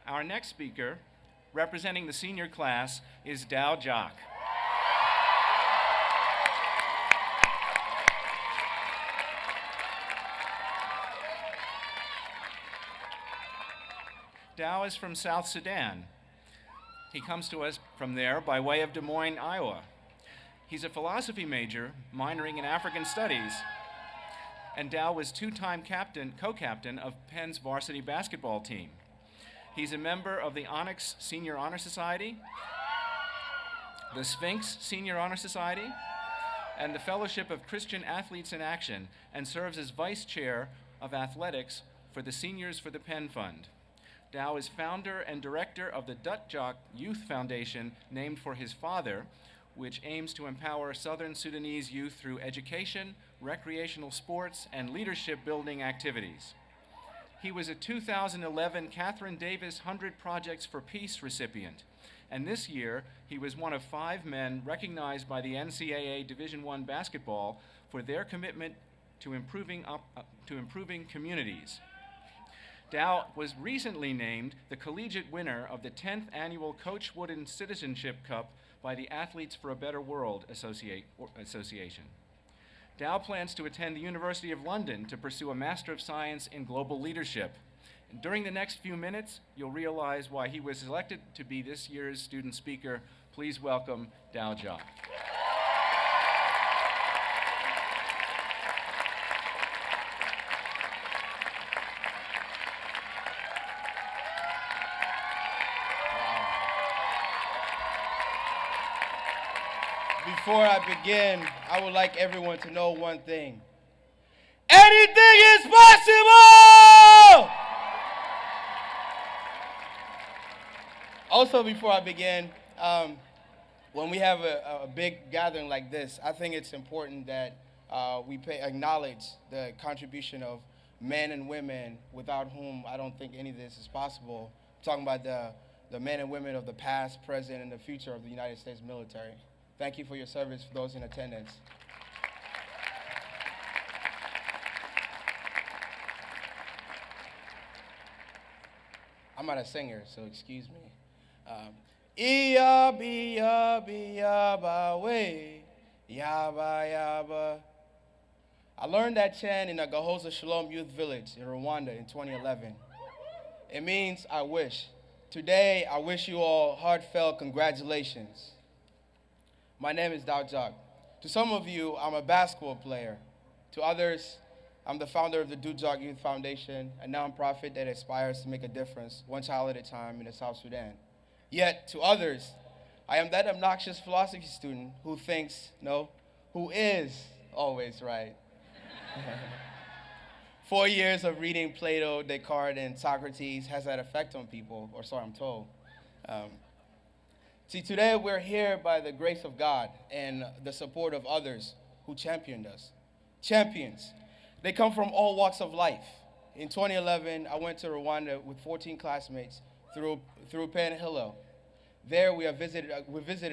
Our next speaker, representing the senior class, is Dow Jock. Dow is from South Sudan. He comes to us from there by way of Des Moines, Iowa. He's a philosophy major, minoring in African studies, and Dow was two-time co-captain of Penn's varsity basketball team. He's a member of the Onyx Senior Honor Society, the Sphinx Senior Honor Society, and the Fellowship of Christian Athletes in Action, and serves as vice chair of athletics for the Seniors for the Penn Fund. Dow is founder and director of the Dut Jock Youth Foundation, named for his father, which aims to empower Southern Sudanese youth through education, recreational sports, and leadership-building activities. He was a 2011 Catherine Davis 100 Projects for Peace recipient, and this year he was one of 5 men recognized by the NCAA Division I basketball for their commitment to improving communities. Dow was recently named the collegiate winner of the 10th annual Coach Wooden Citizenship Cup by the Athletes for a Better World Association. Dow plans to attend the University of London to pursue a Master of Science in Global Leadership. And during the next few minutes, you'll realize why he was selected to be this year's student speaker. Please welcome Dow Jock. Before I begin, I would like everyone to know one thing. Anything is possible! Also, before I begin, when we have a big gathering like this, I think it's important that we acknowledge the contribution of men and women without whom I don't think any of this is possible. I'm talking about the men and women of the past, present, and the future of the United States military. Thank you for your service for those in attendance. I'm not a singer, so excuse me. Iya biya biya ba we, yaba yaba. I learned that chant in a Gahoza Shalom Youth Village in Rwanda in 2011. It means I wish. Today, I wish you all heartfelt congratulations. My name is Dow Jock. To some of you, I'm a basketball player. To others, I'm the founder of the Dut Jock Youth Foundation, a nonprofit that aspires to make a difference, one child at a time in the South Sudan. Yet, to others, I am that obnoxious philosophy student who who is always right. 4 years of reading Plato, Descartes, and Socrates has that effect on people, or so I'm told. See, today we're here by the grace of God and the support of others who championed us. Champions. They come from all walks of life. In 2011, I went to Rwanda with 14 classmates through Penn Hillel. There we visited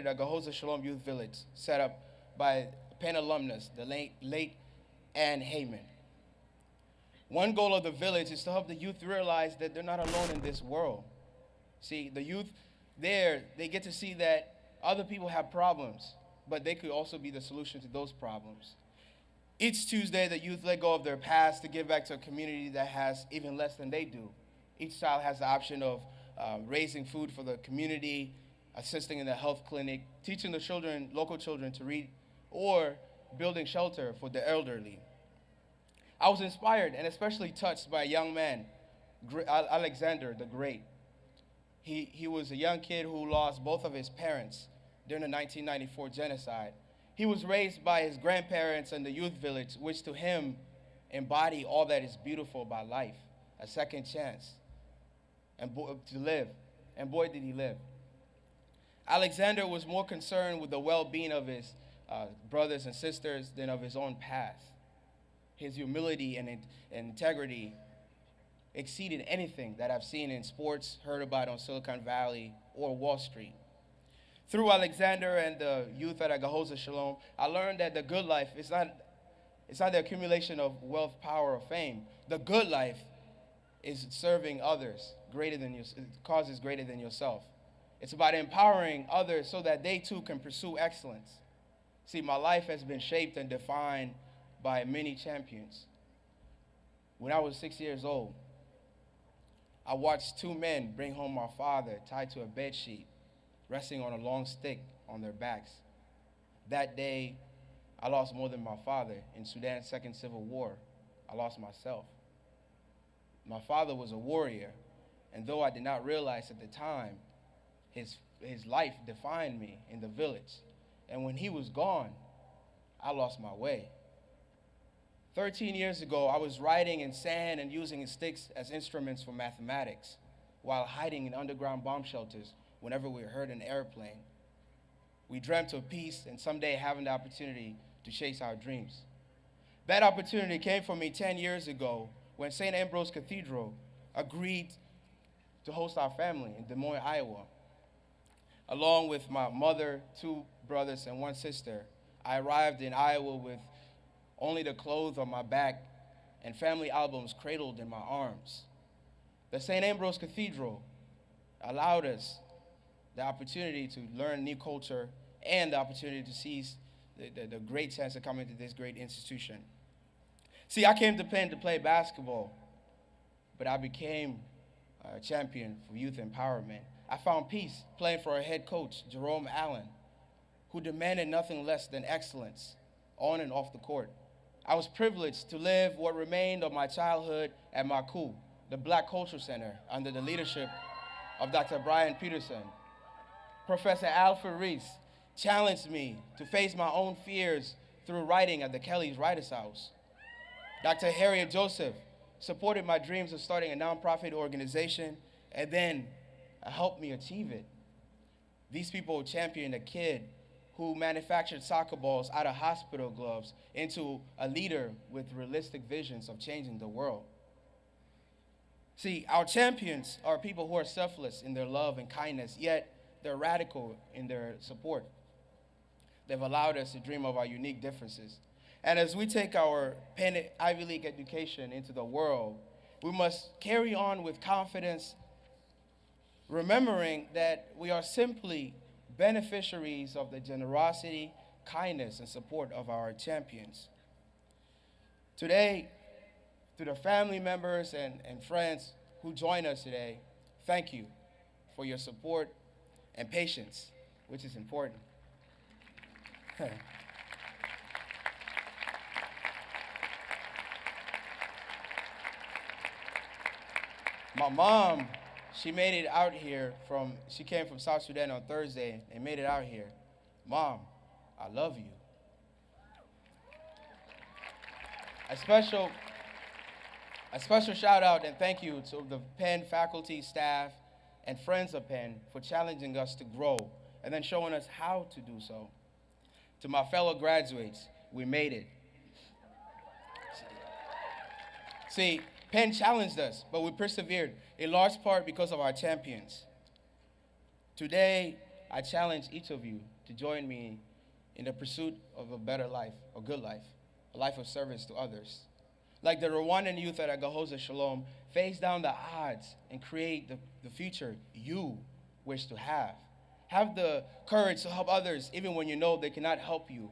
a Gahoza Shalom Youth Village set up by Penn alumnus, the late Ann Heyman. One goal of the village is to help the youth realize that they're not alone in this world. See, the youth there, they get to see that other people have problems, but they could also be the solution to those problems. Each Tuesday, the youth let go of their past to give back to a community that has even less than they do. Each child has the option of raising food for the community, assisting in the health clinic, teaching the local children to read, or building shelter for the elderly. I was inspired and especially touched by a young man, Alexander the Great. He was a young kid who lost both of his parents during the 1994 genocide. He was raised by his grandparents in the youth village, which to him embody all that is beautiful about life, a second chance, to live. And boy, did he live. Alexander was more concerned with the well-being of his brothers and sisters than of his own past. His humility and integrity exceeded anything that I've seen in sports, heard about on Silicon Valley or Wall Street. Through Alexander and the youth at Gahoza Shalom, I learned that the good life is not the accumulation of wealth, power, or fame. The good life is serving others, cause is greater than yourself. It's about empowering others so that they too can pursue excellence. See, my life has been shaped and defined by many champions. When I was 6 years old, I watched two men bring home my father tied to a bed sheet, resting on a long stick on their backs. That day, I lost more than my father. In Sudan's second civil war, I lost myself. My father was a warrior, and though I did not realize at the time, his life defined me in the village. And when he was gone, I lost my way. 13 years ago, I was writing in sand and using sticks as instruments for mathematics while hiding in underground bomb shelters whenever we heard an airplane. We dreamt of peace and someday having the opportunity to chase our dreams. That opportunity came for me 10 years ago when St. Ambrose Cathedral agreed to host our family in Des Moines, Iowa. Along with my mother, two brothers, and one sister, I arrived in Iowa with only the clothes on my back and family albums cradled in my arms. The St. Ambrose Cathedral allowed us the opportunity to learn new culture and the opportunity to seize the great chance of coming to this great institution. See, I came to Penn to play basketball, but I became a champion for youth empowerment. I found peace playing for our head coach, Jerome Allen, who demanded nothing less than excellence on and off the court. I was privileged to live what remained of my childhood at Maku, the Black Culture Center, under the leadership of Dr. Brian Peterson. Professor Alfred Reese challenged me to face my own fears through writing at the Kelly's Writers House. Dr. Harriet Joseph supported my dreams of starting a nonprofit organization and then helped me achieve it. These people championed a kid who manufactured soccer balls out of hospital gloves into a leader with realistic visions of changing the world. See, our champions are people who are selfless in their love and kindness, yet they're radical in their support. They've allowed us to dream of our unique differences. And as we take our Penn Ivy League education into the world, we must carry on with confidence, remembering that we are simply beneficiaries of the generosity, kindness, and support of our champions. Today, to the family members and friends who join us today, thank you for your support and patience, which is important. My mom, she made it out here she came from South Sudan on Thursday and made it out here. Mom, I love you. A special shout out and thank you to the Penn faculty, staff, and friends of Penn for challenging us to grow and then showing us how to do so. To my fellow graduates, we made it. See, Penn challenged us, but we persevered, in large part because of our champions. Today, I challenge each of you to join me in the pursuit of a better life, a good life, a life of service to others. Like the Rwandan youth at Agahoza Shalom, face down the odds and create the future you wish to have. Have the courage to help others even when you know they cannot help you.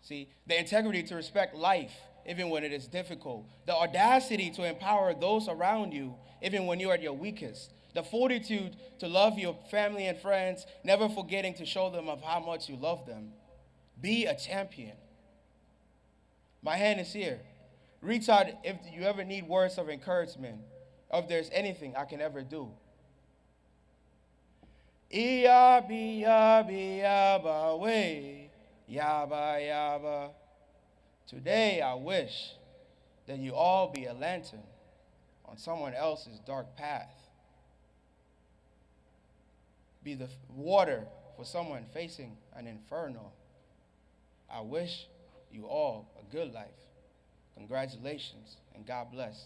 See, the integrity to respect life even when it is difficult. The audacity to empower those around you even when you're at your weakest. The fortitude to love your family and friends, never forgetting to show them of how much you love them. Be a champion. My hand is here. Reach out if you ever need words of encouragement, or if there's anything I can ever do. Iyabi, yabi, yaba, way, yaba, yaba. Today, I wish that you all be a lantern on someone else's dark path. Be the water for someone facing an inferno. I wish you all a good life. Congratulations, and God bless.